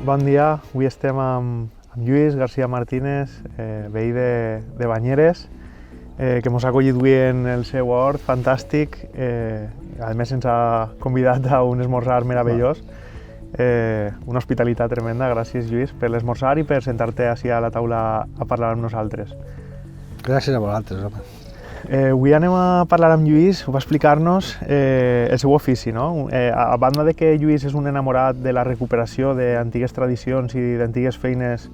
Bon dia, avui estem amb Lluís García Martínez, veí de Banyeres, que ens ha acollit avui en el seu hort fantàstic. A més ens ha convidat a un esmorzar meravellós, una hospitalitat tremenda. Gràcies, Lluís, per l'esmorzar i per sentar-te ací a la taula a parlar amb nosaltres. Gràcies a vosaltres, home. Avui anem a parlar amb Lluís, va explicar-nos el seu ofici, no? A banda de que Lluís és un enamorat de la recuperació d'antigues tradicions i d'antigues feines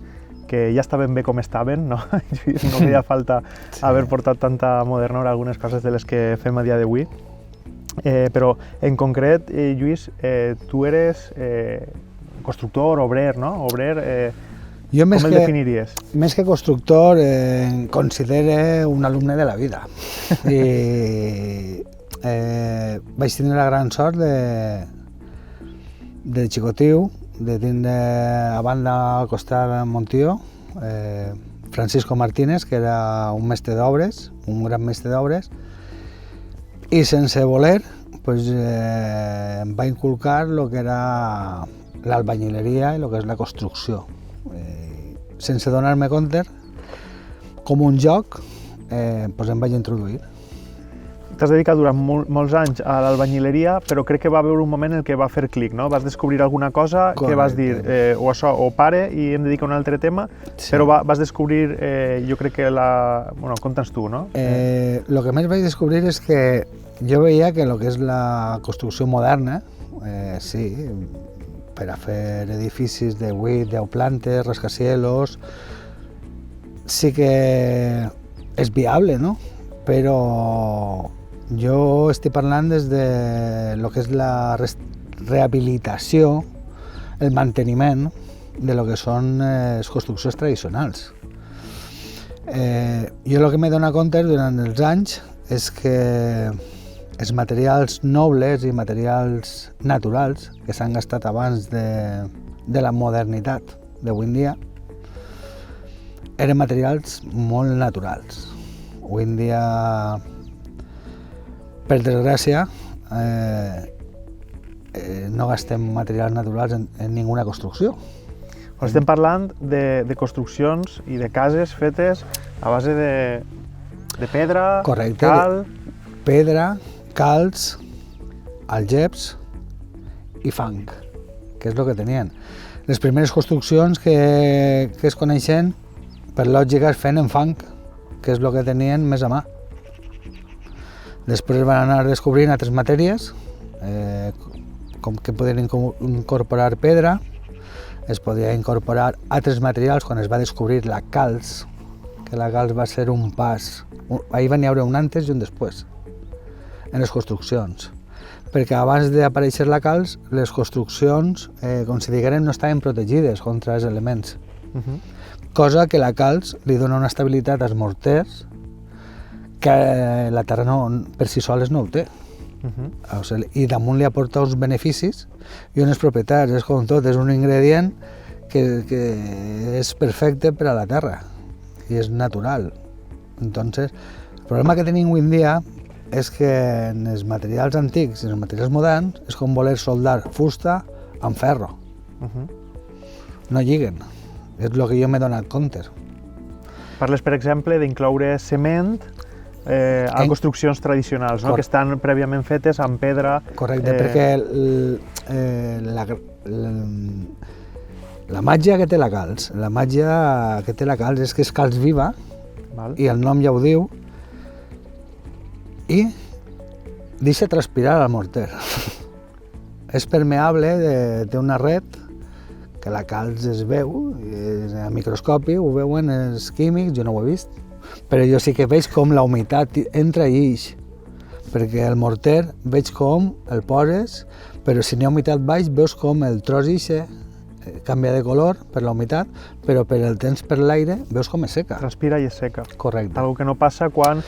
que ja estaven bé com estaven, no? Lluís, no feia falta haver portat tanta modernor a algunes coses de les que fem a dia d'avui. Però, en concret, Lluís, tu eres constructor, obrer, no? Obrer, jo com el definiries? Més que constructor, em considero un alumne de la vida. I vaig tenir la gran sort de xicotiu, de tindre a banda al costat de Montió, Francisco Martínez, que era un mestre d'obres, un gran mestre d'obres, i sense voler em va inculcar el que era l'albañileria i el que és la construcció. Sense donar-me compte, com un joc, em vaig introduir. T'has dedicat durant molts anys a l'albañileria, però crec que va haver un moment en què va fer clic, no? Vas descobrir alguna cosa que vas dir, o això, o pare, i em dedico a un altre tema, però vas descobrir, jo crec que Bueno, conta'ns tu, no? El que més vaig descobrir és que jo veia que el que és la construcció moderna, sí, per a fer edificis de 8, 10 plantes, rascacielos, sí que és viable, no? Però jo estic parlant des de lo que és la rehabilitació, el manteniment de lo que són les construccions tradicionals. Jo el que m'he donat compte durant els anys és que els materials nobles i materials naturals que s'han gastat abans de la modernitat d'avui en dia eren materials molt naturals. Avui en dia, per desgràcia, no gastem materials naturals en ninguna construcció. Estem parlant de construccions i de cases fetes a base de pedra, cal... Pedra, calç, algeps i fang, que és el que tenien. Les primeres construccions que es coneixen, per lògica, es feien en fang, que és el que tenien més a mà. Després van anar descobrint altres matèries, com que podien incorporar pedra, es podia incorporar altres materials quan es va descobrir la calç, que la calç va ser un pas. Ahir va n'hi haure un antes i un després en les construccions, perquè abans d'aparèixer la calç, les construccions, com si diguem, no estaven protegides contra els elements. Cosa que la calç li dona una estabilitat als morters que la terra per si soles no ho té. I damunt li aporta uns beneficis i unes propietats. És com tot, és un ingredient que és perfecte per a la terra i és natural. Entonces, el problema que tenim avui en dia és que en els materials antics i en els materials moderns és com voler soldar fusta amb ferro. No lliguen. És el que jo m'he donat compte. Parles, per exemple, d'incloure cement a construccions tradicionals, no? Que estan prèviament fetes amb pedra. Correcte, perquè la màgia que té la calç, és que és calç viva, Val. i el nom ja ho diu, i deixa transpirar al morter. És permeable, té una red que la calç es veu, a microscopi ho veuen els químics, jo no ho he vist, però jo sí que veig com la humitat entra i ix, perquè el morter veig com el poses, però si n'hi ha humitat baix veus com el tros ixe canvia de color per la humitat, però per el temps per l'aire veus com és seca. Transpira i és seca. Correcte. Algo que no passa quan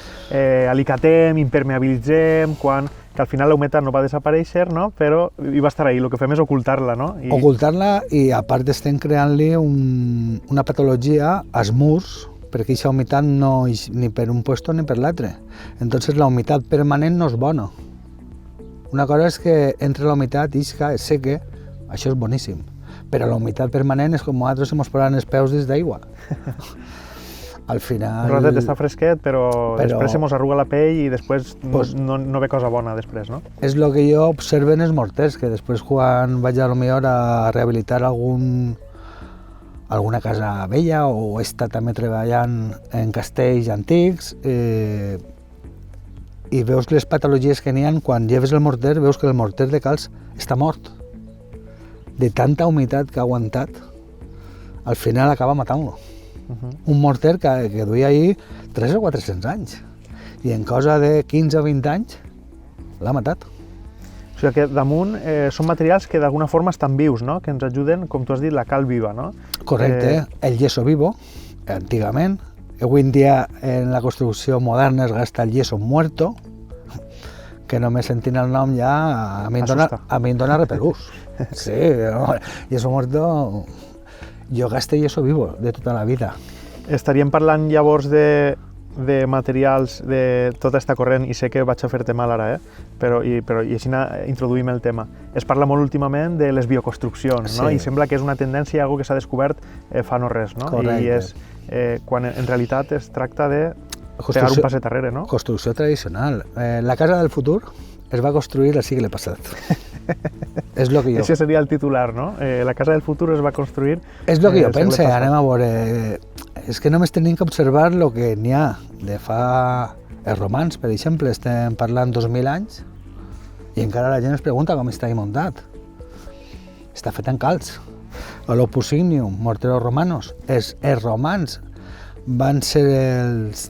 alicatem, impermeabilitzem, que al final la humitat no va desaparèixer, no? Però hi va estar ahí, el que fem és ocultar-la, no? Ocultar-la, i a part estem creant-li una patologia als murs, perquè aquesta humitat no ix ni per un puesto ni per l'altre. Entonces la humitat permanent no és bona. Una cosa és que entre la humitat isca, es seque, això és boníssim, però la humitat permanent és com nosaltres si ens posem els peus dins d'aigua. Al final... Un ratet està fresquet, però després se mos arruga la pell i després no ve cosa bona després, no? És el que jo observo en els morters, que després quan vaig a rehabilitar alguna casa vella o he estat també treballant en castells antics, i veus les patologies que n'hi ha quan lleves el morter, veus que el morter de calç està mort. De tanta humitat que ha aguantat, al final acaba matant-lo. Un morter que duia ahir 300 o 400 anys, i en cosa de 15 o 20 anys l'ha matat. O sigui que damunt són materials que d'alguna forma estan vius, no? Que ens ajuden, com tu has dit, la cal viva, no? Correcte, el yeso vivo, antigament. Avui en dia en la construcció moderna es gasta el yeso muerto, que només sentint el nom ja a mi em dona repelús. Sí, yeso muerto, jo gasto yeso vivo de tota la vida. Estaríem parlant llavors de materials de tota aquesta corrent, i sé que vaig a fer-te mal ara, però així introduïm el tema. Es parla molt últimament de les bioconstruccions, no? I sembla que és una tendència, algo que s'ha descobert fa no res, no? Correcte. I és quan en realitat es tracta de pegar un passet darrere, no? Construcció tradicional. La casa del futur es va construir al segle passat. És el que jo... Això seria el titular, no? La casa del futur es va construir... És el que jo pense, anem a veure... És que només tenim que observar el que n'hi ha de fa... Els romans, per exemple, estem parlant 2000 anys, i encara la gent es pregunta com està muntat. Està fet en calç. L'Opus Ignium, Morteros Romanos. Els romans van ser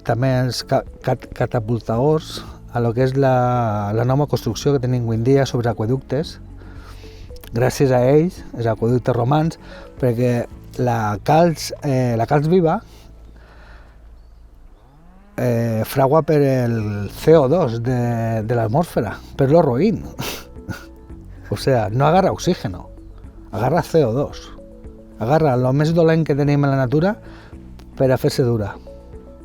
també els catapultadors a lo que és la nova construcció que tenim avui en dia sobre aqueductes. Gràcies a ells, els aqueductes romans, perquè la calç viva fragua per el CO2 de l'atmòsfera, per lo roïn. O sea, no agarra oxígeno, agarra CO2. Agarra el més dolent que tenim en la natura per a fer-se dura.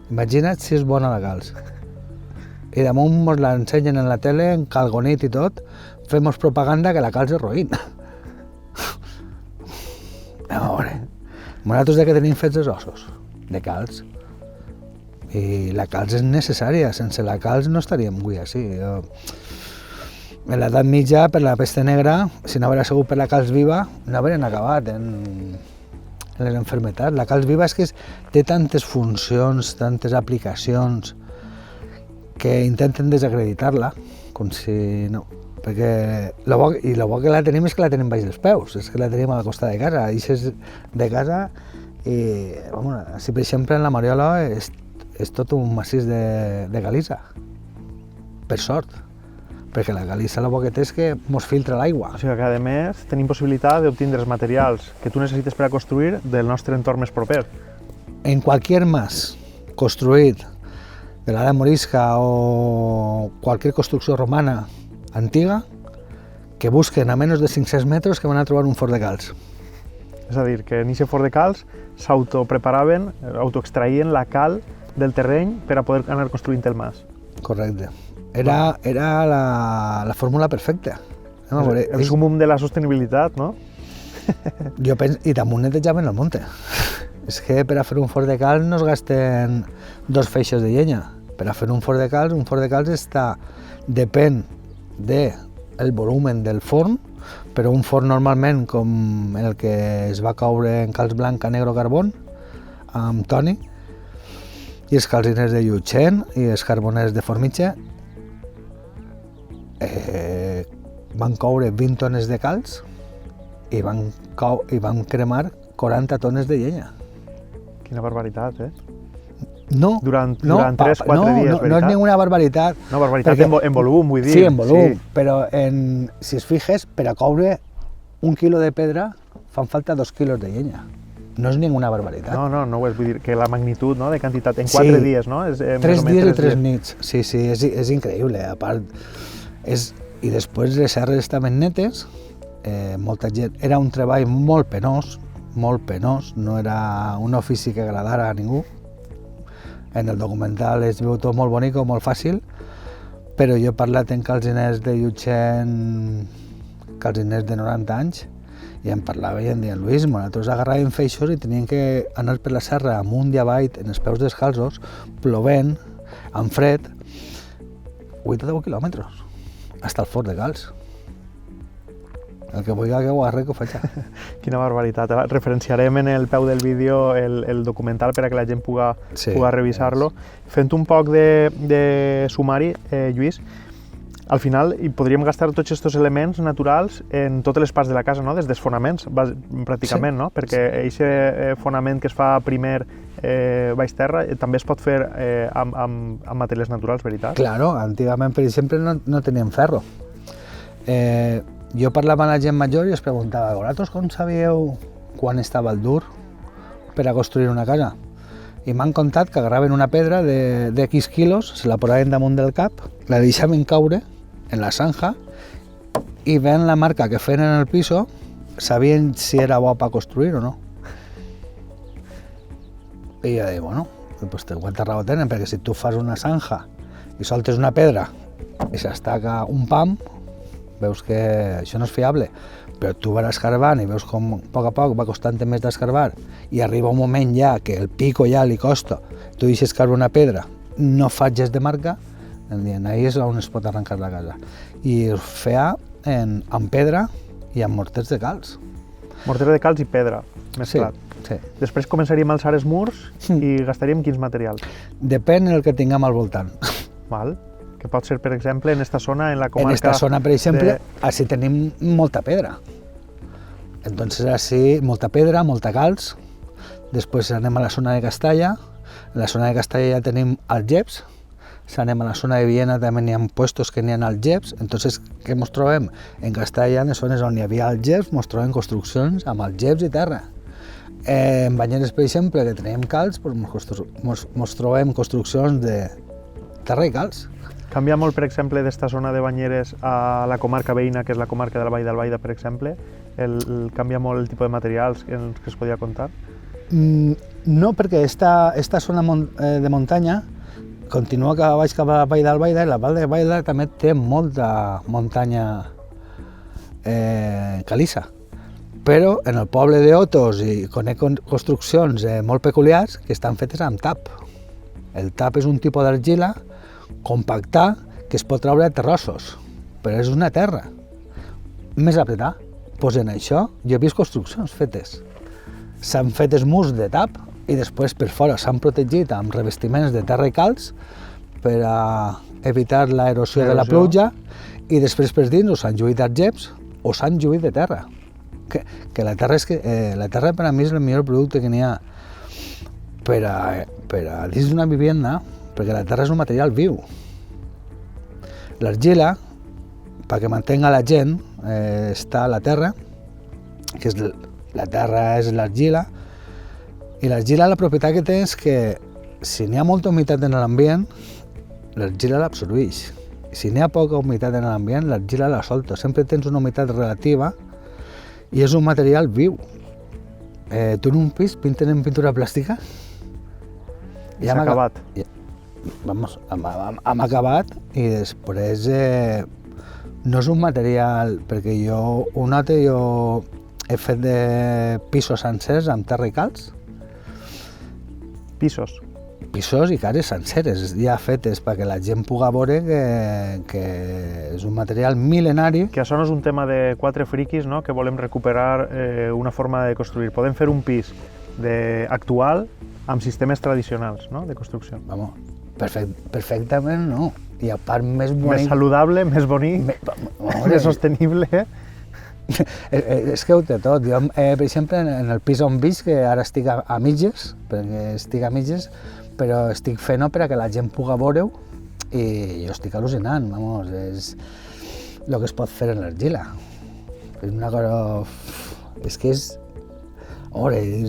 Imagina't si és bona la calç. I damunt ens l'ensenyen en la tele, en calgonit i tot, fem propaganda que la calç és roïn. A veure, nosaltres de què tenim fets els ossos? De calç. I la calç és necessària, sense la calç no estaríem avui així. En l'edat mitja, per la peste negra, si no haguera sigut per la calç viva, no haurien acabat en les enfermetats. La calç viva és que té tantes funcions, tantes aplicacions, que intenten desacreditar-la, com si no. Perquè el bo que la tenim és que la tenim baix dels peus, és que la tenim a la costa de casa. Ixes de casa i, si per exemple en la Mariola és tot un massís de galissa, per sort, perquè la galissa el bo que té és que mos filtra l'aigua. O sigui que, a més, tenim possibilitat d'obtindre els materials que tu necessites per a construir del nostre entorn més proper. En qualsevol mas construït de l'era morisca o qualsevol construcció romana antiga, que busquen a menys de 500 metres que van a trobar un fort de calç. És a dir, que en aquest forn de calç s'autopreparaven, autoextraïen la cal del terreny per a poder anar construint el mas. Correcte. Era la fórmula perfecta. El súmum de la sostenibilitat, no? Jo penso, i també netejaven el monte. És que per a fer un forn de calç no es gasten 2 feixes de llenya. Per a fer un forn de calç depèn del volumen del forn, però un forn normalment com el que es va coure en calç blanc a negro carbón, amb Toni, i els calciners de Llutxent i els carboners de Formitge, van coure 20 tones de calç i van cremar 40 tones de llenya. Quina barbaritat, eh? No, Durant 3-4 dies, veritat? No és ninguna barbaritat. No, barbaritat en volum, vull dir. Sí, en volum, però si es fijes, per a coure 1 quilo de pedra fan falta 2 quilos de llenya. No és ninguna barbaritat. No ho és, vull dir que la magnitud, no?, de quantitat, en 4 dies, no? 3 dies i 3 nits, sí, és increïble, a part, i després les serres estaven netes, molta gent, era un treball molt penós, no era un ofici que agradara a ningú. En el documental es veu tot molt bonic, molt fàcil, però jo he parlat amb calciners de Llutxent, calciners de 90 anys, i em parlava i em deien, Luis, nosaltres agarràvem feixos i teníem que anar per la serra amunt i avall, en els peus descalços, plovent, amb fred, 8 o 10 quilòmetres, fins al forn de calç. El que vulgui que ho agarri, que ho faig. Quina barbaritat. Referenciarem en el peu del vídeo el documental per a que la gent puga revisar-lo. Fent un poc de sumari, Lluís, al final podríem gastar tots aquests elements naturals en totes les parts de la casa, no? Des dels fonaments, pràcticament, no? Perquè aquest fonament que es fa primer baix terra també es pot fer amb materials naturals, veritat? Claro, antigament, per exemple, no teníem ferro. Jo parlava amb la gent major i es preguntava, vosaltres com sabíeu quan estava el dur per a construir una casa? I m'han contat que agarraven una pedra de X quilos, se la posaven damunt del cap, la deixaven caure en la zanja i veient la marca que feien en el piso sabien si era bo per construir o no. I jo dic, bueno, pues quanta raó tenen, perquè si tu fas una zanja i soltes una pedra i s'estaca un pam, veus que això no és fiable, però tu vas escarbant i veus com a poc va costant més d'escarbar i arriba un moment ja que el pico ja li costa, tu deixes caure una pedra, no fas gest de marca, ahí és on es pot arrencar la casa. I es feia amb pedra i amb morters de calç. Morter de calç i pedra, mesclat. Sí. Després començaríem a alçar els murs i gastaríem quins materials? Depèn del que tinguem al voltant. Val. Que pot ser, per exemple, en esta zona, en la comarca... En esta zona, per exemple, així tenim molta pedra. Entonces, així, molta pedra, molta calç. Després anem a la zona de Castalla. En la zona de Castalla ja tenim algeps. Si anem a la zona de Viena també n'hi ha puestos que n'hi ha algeps. Entonces, què ens trobem? En Castalla, en les zones on hi havia algeps, ens trobem construccions amb algeps i terra. En Banyeres, per exemple, que tenim calç, ens trobem construccions de terra i calç. Canvia molt, per exemple, d'esta zona de Banyeres a la comarca veïna, que és la comarca de la Vall d'Albaida, per exemple? Canvia molt el tipus de materials que es podia contar? No, perquè esta zona de muntanya continua cap a la Vall d'Albaida i la Vall d'Albaida també té molta muntanya calissa. Però en el poble d'Otos conec construccions molt peculiars que estan fetes amb tap. El tap és un tipus d'argila compactar que es pot treure a terrossos, però és una terra més apretar. Pues en això jo he vist construccions fetes. S'han fet els murs de tap i després per fora s'han protegit amb revestiments de terra i calç per a evitar l'erosió de la pluja i després per dins o s'han lluït argeps o s'han lluït de terra. Que la terra per a mi és el millor producte que n'hi ha per a dins d'una vivienda, perquè la terra és un material viu. L'argila, perquè mantenga la gent, està a la terra, que la terra és l'argila, i l'argila la propietat que té és que si n'hi ha molta humitat en l'ambient, l'argila l'absorbeix. Si n'hi ha poca humitat en l'ambient, l'argila la solta. Sempre tens una humitat relativa i és un material viu. Tu en un pis pinten en pintura plàstica? I s'ha acabat. Hem acabat i després no és un material, perquè jo ho noto, jo he fet de pisos sencers amb terra i calç. Pisos. Pisos i cases senceres, ja fetes perquè la gent pugui veure que és un material mil·lenari. Que això no és un tema de quatre friquis, no? Que volem recuperar una forma de construir. Podem fer un pis actual amb sistemes tradicionals, no? De construcció. Vamos, perfectament no. I a part més bonic... Més saludable, més bonic, més sostenible. És que ho té tot. Jo, per exemple, en el pis on visc, que ara estic a mitges, perquè estic a mitges, però estic fent-ho per a que la gent pugui veure-ho i jo estic al·lucinant, vamos, és el que es pot fer en l'argila. És una cosa... És que és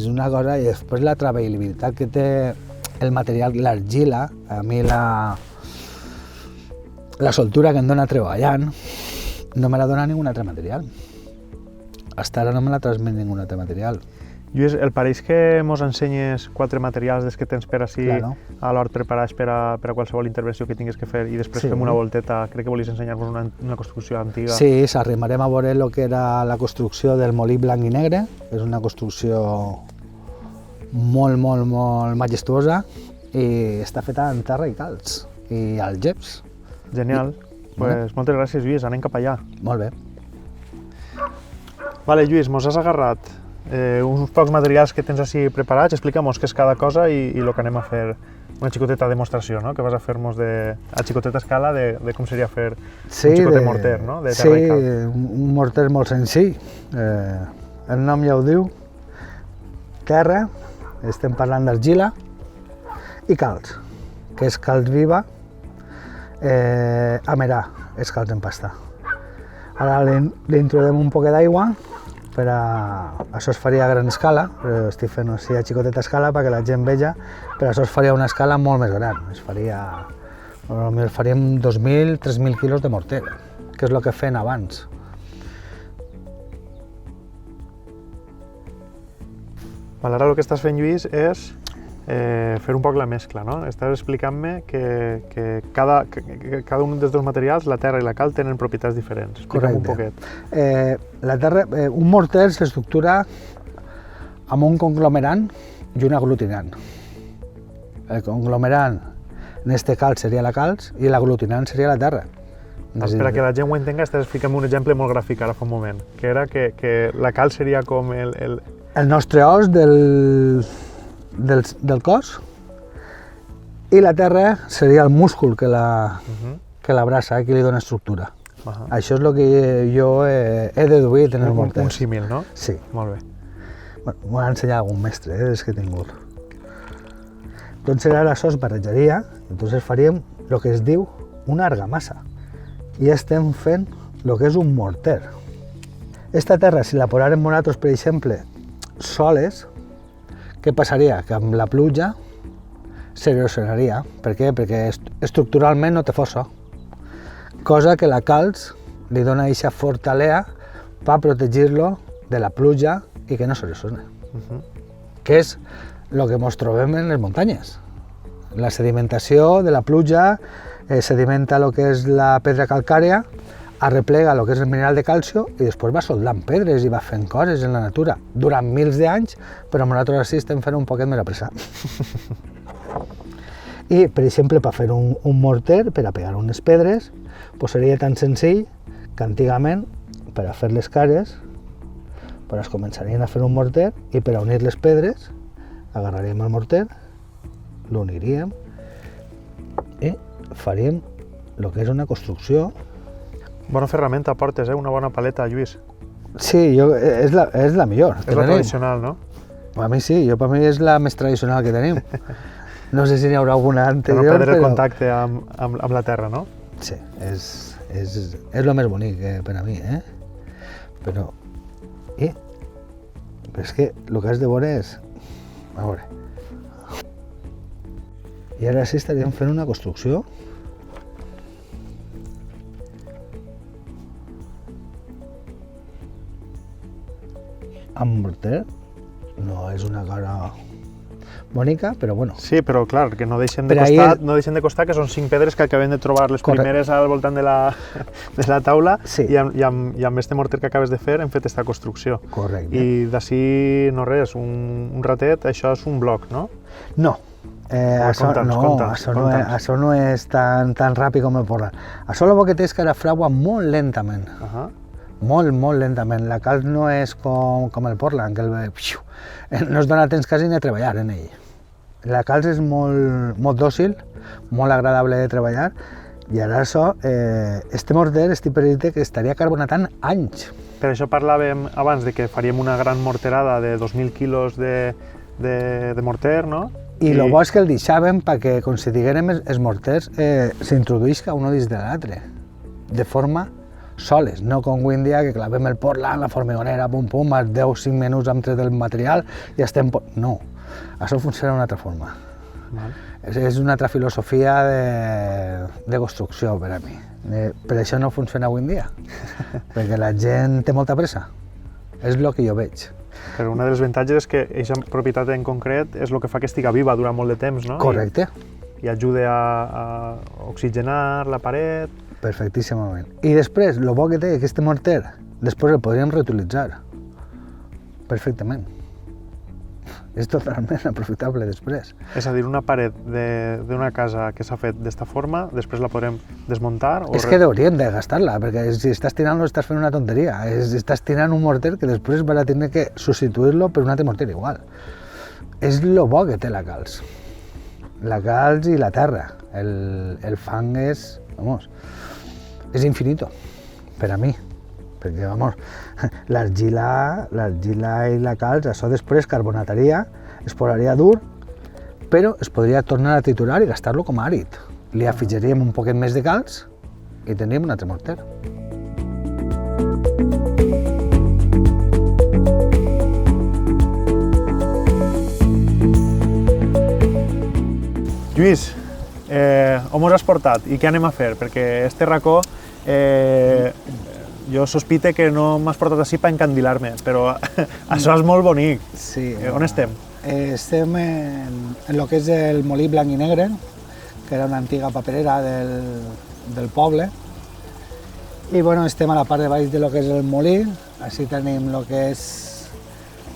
una cosa... I després la treballabilitat que té el material, l'argila, a mi la soltura que em dona treballant no me la dona ningú altre material. Hasta ara no me la transmet ningú altre material. Lluís, el pareix que mos ensenyes quatre materials des que tens per ací Claro. a l'hort preparats per a qualsevol intervenció que tinguis que fer i després fem una volteta, crec que volies ensenyar-nos una construcció antiga. Sí, s'arrimarem a veure el que era la construcció del molí blanc i negre, que és una construcció molt majestuosa i està feta en terra i calç i algeps. Genial. Pues moltes gràcies, Lluís, anem cap allà. Molt bé. Vale, Lluís, mos has agarrat uns pocs materials que tens així preparats, explica'm què és cada cosa i el que anem a fer, una xicoteta demostració, no? Que vas a fer-nos a xicoteta escala de com seria fer un xicotet morter, no? De terra i calç. Sí, un morter molt senzill. El nom ja ho diu, terra, estem parlant d'argila, i calç, que és calç viva, amerà, és calç en pasta. Ara li introduïm un poc d'aigua, això es faria a gran escala, però estic fent així a xicoteta escala perquè la gent veja, però això es faria a una escala molt més gran, faríem 2.000-3.000 quilos de morter, que és el que feien abans. Ara el que estàs fent, Lluís, és fer un poc la mescla, no? Estàs explicant-me que cada un dels dos materials, la terra i la cal, tenen propietats diferents. Explica'm un poquet. La terra, un morter s'estructura amb un conglomerant i un aglutinant. El conglomerant, en este calç, seria la calç i l'aglutinant seria la terra. Per a que la gent ho entenga, estàs explicant un exemple molt gràfic ara fa un moment, que era que la cal seria com el nostre os del cos i la terra seria el múscul que l'abraça, que li dona estructura. Això és el que jo he deduït en el morter. Un símil, no? Sí. Molt bé. M'ho ha ensenyat algun mestre, des que he tingut. Entonces ara això es barrejaria, entonces faríem el que es diu una argamassa. I estem fent el que és un morter. Esta terra, si la posàrem nosaltres, per exemple, soles, què passaria? Que amb la pluja s'erosionaria. Per què? Perquè estructuralment no té força. Cosa que la calç li dona aquesta fortalea per protegir-lo de la pluja i que no s'erosione. Que és el que ens trobem en les muntanyes. La sedimentació de la pluja sedimenta el que és la pedra calcària, arreplega el que és el mineral de calcio i després va soldant pedres i va fent coses en la natura durant mils d'anys, però nosaltres així estem fent un poquet més a pressa. I, per exemple, per fer un morter, per a pegar unes pedres, doncs seria tan senzill que antigament, per a fer les cares, es començarien a fer un morter i per a unir les pedres agarraríem el morter, l'uniríem i faríem el que és una construcció. Bona ferramenta portes, una bona paleta, Lluís. Sí, és la millor. És la tradicional, no? A mi sí, per mi és la més tradicional que tenim. No sé si n'hi haurà alguna anterior, per no perdre el contacte amb la terra, no? Sí, és el més bonic per a mi, Però és que el que has de veure és... A veure... I ara sí estaríem fent una construcció amb morter no és una cosa bonica, però bueno. Sí, però clar, que no deixen de costar, que són 5 pedres que acabem de trobar les primeres al voltant de la taula, sí. i amb este morter que acabes de fer hem fet aquesta construcció. Correcte. I d'ací, no res, un ratet, això és un bloc, no? No. Això no és tan ràpid com el Portland. Això el que té és que ara fraua molt lentament. Molt lentament. La calç no és com el Portland, que no es dona temps quasi ni a treballar en ell. La calç és molt dòcil, molt agradable de treballar, i ara això, este morter estic per dir que estaria carbonatant anys. Per això parlàvem abans de que faríem una gran morterada de 2.000 quilos de morter, no? I el bo és que el deixàvem perquè, com si diguérem, els morters s'introduïsca un dins de l'altre, de forma soles, no com avui en dia que clavem el Portland, la formigonera, pum, als 10-5 minuts hem tret el material i estem... No, això funciona d'una altra forma. És una altra filosofia de construcció per a mi. Per això no funciona avui en dia, perquè la gent té molta pressa. És el que jo veig. Però una de les avantatges és que aquesta propietat en concret és el que fa que estiga viva durant molt de temps, no? Correcte. I ajuda a oxigenar la paret. Perfectíssimament. I després, el bo que té aquest morter, després el podríem reutilitzar perfectament. És totalment aprofitable després. És a dir, una paret d'una casa que s'ha fet d'esta forma, després la podrem desmuntar? És que hauríem de gastar-la, perquè si estàs tirant-lo estàs fent una tonteria. Estàs tirant un morter que després vas a tenir que substituir-lo per un altre morter igual. És el bo que té la calç. La calç i la terra. El fang és infinito, per a mi. Perquè, l'argila i la calç, això després carbonataria, es posaria dur, però es podria tornar a triturar i gastar-lo com a àrid. Li afegiríem un poquet més de calç i tindríem un altre morter. Lluís, on mos has portat i què anem a fer? Perquè este racó jo sospite que no m'has portat així per encandilar-me, però això és molt bonic. Sí. On estem? Estem en el que és el molí blanc i negre, que era una antiga paperera del poble. I estem a la part de baix de lo que és el molí. Així tenim el que és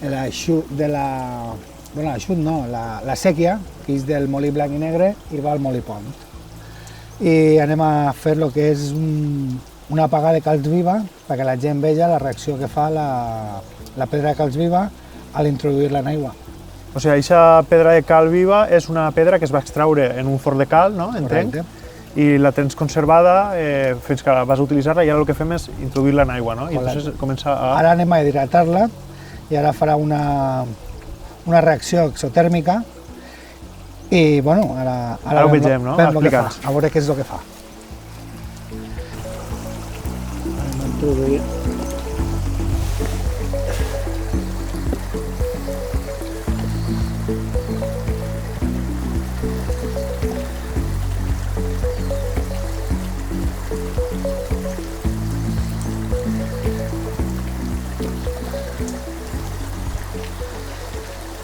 l'aixut de la sèquia, que és del molí blanc i negre i va al molí pont. I anem a fer el que és una pagà de calç viva perquè la gent veja la reacció que fa la pedra de calç viva a l'introduir-la en aigua. O sigui, aquesta pedra de cal viva és una pedra que es va extraure en un forn de cal, no? Entenc? I la tens conservada fins que vas a utilitzar-la i ara el que fem és introduir-la en aigua, no? I llavors comença a... Ara anem a hidratar-la i ara farà una reacció exotèrmica i, ara ho vegem, no? Explica'ns. A veure què és el que fa. Introduir.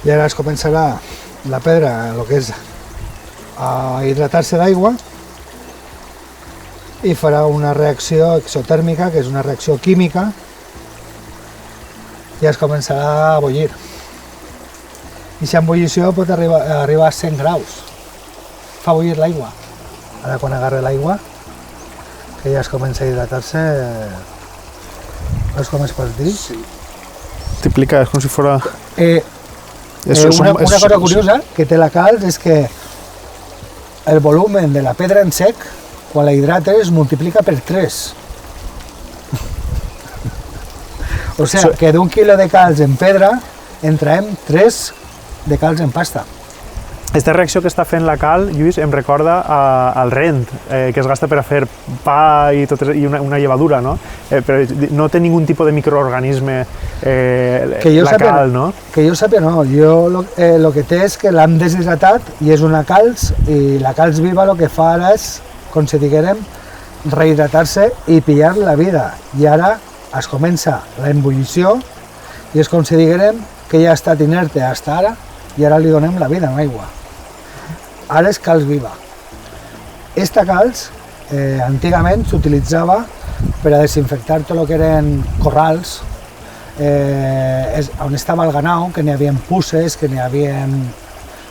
I ara es començarà la pedra, el que és a hidratar-se d'aigua i farà una reacció exotèrmica, que és una reacció química, i es començarà a bullir. I aquesta ebullició pot arribar a 100 graus. Fa bullir l'aigua. Ara quan agarra l'aigua, que ja es comença a hidratar-se, veus com es pot dir? Sí. T'explica, és com si fos... Una cosa curiosa que té la calç és que el volumen de la pedra en sec, quan la hidrates, es multiplica per 3. O sigui, que d'un quilo de calç en pedra en traiem 3 de calç en pasta. Aquesta reacció que està fent la cal, Lluís, em recorda al rent que es gasta per a fer pa i una llevadura, no? Però no té ningun tipus de microorganisme la cal, no? Que jo sàpiga, no. Jo el que té és que l'hem deshidratat i és una calç, i la calç viva el que fa ara és, com si diguérem, rehidratar-se i pillar la vida. I ara es comença la embullició i és com si diguérem que ja ha estat inerte fins ara i ara li donem la vida amb aigua. Ara és calç viva. Esta calç antigament s'utilitzava per a desinfectar tot el que eren corrals, on estava el ganau, que n'hi havia pusses, que n'hi havia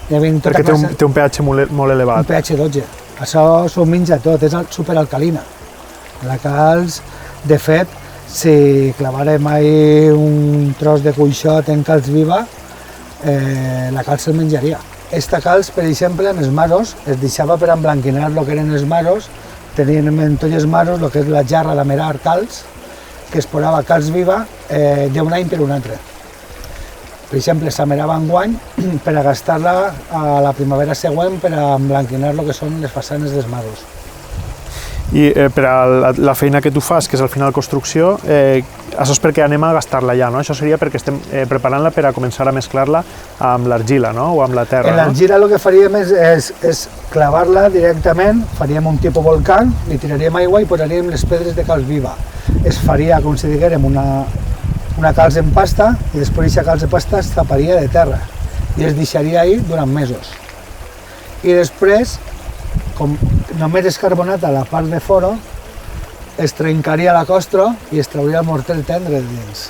tota Perquè classe... té un pH molt elevat. Un pH 12. Això s'ho menja tot, és superalcalina. La calç, de fet, si clavarem mai un tros de cuixot en calç viva, la calç se'l menjaria. Esta calç, per exemple, en els masos, es deixava per emblanquinar el que eren els masos, tenien en tots els masos el que és la jarra d'amerar calç, que es posava calç viva d'un any per un altre. Per exemple, s'amerava enguany per a gastar-la a la primavera següent per a emblanquinar el que són les façanes dels masos. I per a la feina que tu fas, que és al final construcció, això és perquè anem a gastar-la ja, no? Això seria perquè estem preparant-la per a començar a mesclar-la amb l'argila, no? O amb la terra, En l'argila el que faríem és clavar-la directament, faríem un tipus volcán, li tiraríem aigua i posaríem les pedres de calç viva. Es faria, com si diguérem, una calç en pasta i després aquesta calç de pasta es taparia de terra i es deixaria ahí durant mesos. I després, com només és carbonat a la part de fora, es trencaria la costra i es trauria el morter tendre de dins.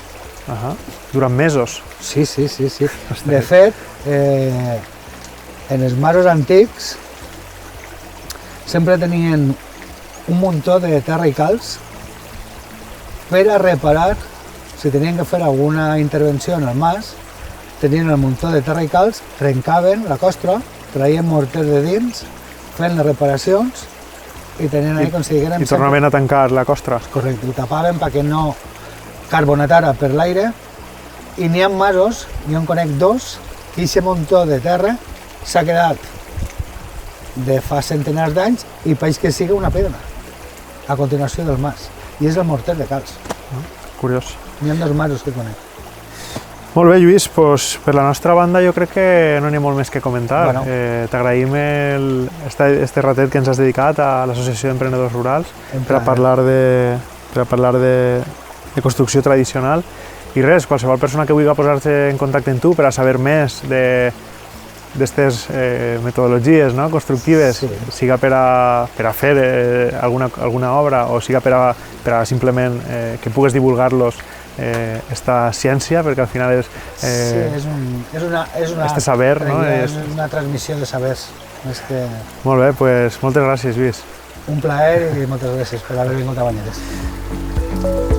Durant mesos. Sí. De fet, en els masos antics sempre tenien un muntó de terra i calç per a reparar, si tenien que fer alguna intervenció en el mas, tenien el muntó de terra i calç, trencaven la costra, traien morter de dins, feien les reparacions i tenien ahí, com si diguérem... I tornaven a tancar la costra. Correcte, ho tapaven perquè no carbonatara per l'aire i n'hi ha masos, jo en conec dos, que aquest muntó de terra s'ha quedat de fa centenars d'anys i pareix que sigui una pedra a continuació del mas, i és el morter de calç. Curiós. N'hi ha dos masos que conec. Molt bé, Lluís, doncs, per la nostra banda jo crec que no n'hi ha molt més que comentar. Bueno. T'agraïm este ratet que ens has dedicat a l'Associació d'Emprenedors Rurals per a parlar de construcció tradicional. I res, qualsevol persona que vulgui posar-se en contacte amb tu per a saber més d'aquestes metodologies, no? Constructives, Sí. siga per a fer alguna obra o siga per a simplement que pugues divulgar-los esta ciència, perquè al final és... és una este saber, no? És una transmissió de sabers. És que... Molt bé, doncs moltes gràcies, Lluís. Un plaer i moltes gràcies per haver vingut a Banyeres.